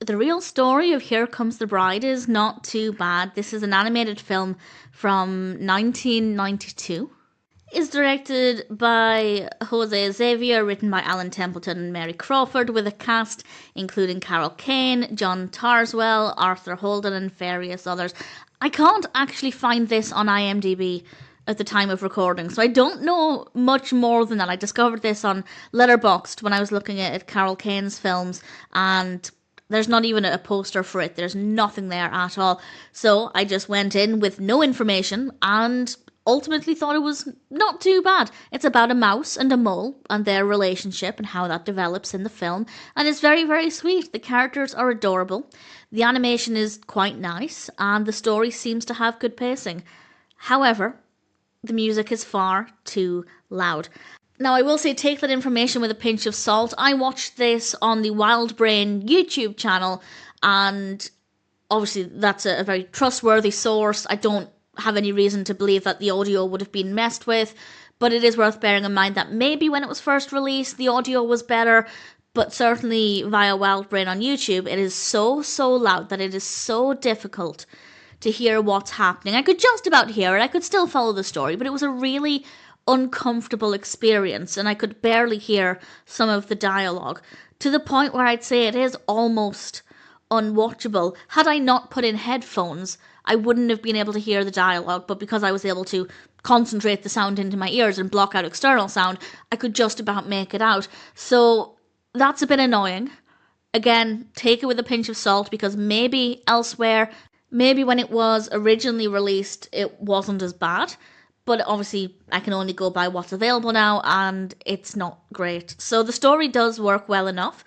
The real story of Here Comes the Bride is not too bad. This is an animated film from 1992. It's directed by José Xavier, written by Alan Templeton and Mary Crawford, with a cast including Carol Kane, John Tarzwell, Arthur Holden, and various others. I can't actually find this on IMDb at the time of recording, so I don't know much more than that. I discovered this on Letterboxd when I was looking at Carol Kane's films, and there's not even a poster for it. There's nothing there at all. So I just went in with no information and ultimately thought it was not too bad. It's about a mouse and a mole and their relationship and how that develops in the film. And it's very, very sweet. The characters are adorable. The animation is quite nice. And the story seems to have good pacing. However, the music is far too loud. Now, I will say take that information with a pinch of salt. I watched this on the Wild Brain YouTube channel, and obviously that's a very trustworthy source. I don't have any reason to believe that the audio would have been messed with, but it is worth bearing in mind that maybe when it was first released, the audio was better, but certainly via Wild Brain on YouTube, it is so loud that it is so difficult to hear what's happening. I could just about hear it, I could still follow the story, but it was a really uncomfortable experience, and I could barely hear some of the dialogue, to the point where I'd say it is almost unwatchable. Had I not put in headphones, I wouldn't have been able to hear the dialogue, but because I was able to concentrate the sound into my ears and block out external sound, I could just about make it out. So that's a bit annoying. Again, take it with a pinch of salt, because maybe elsewhere, maybe when it was originally released, it wasn't as bad. But obviously, I can only go by what's available now, and it's not great. So the story does work well enough.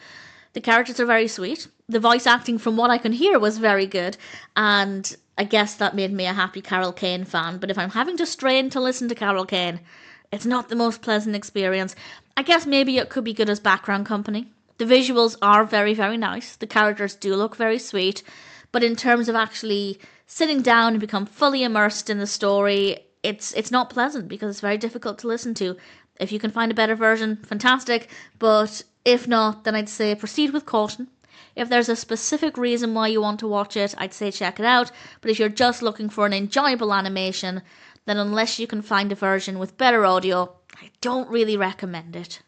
The characters are very sweet. The voice acting, from what I can hear, was very good. And I guess that made me a happy Carol Kane fan. But if I'm having to strain to listen to Carol Kane, it's not the most pleasant experience. I guess maybe it could be good as background company. The visuals are very, very nice. The characters do look very sweet. But in terms of actually sitting down and become fully immersed in the story, it's not pleasant, because it's very difficult to listen to. If you can find a better version, fantastic, but if not, then I'd say proceed with caution. If there's a specific reason why you want to watch it, I'd say check it out, but if you're just looking for an enjoyable animation, then unless you can find a version with better audio, I don't really recommend it.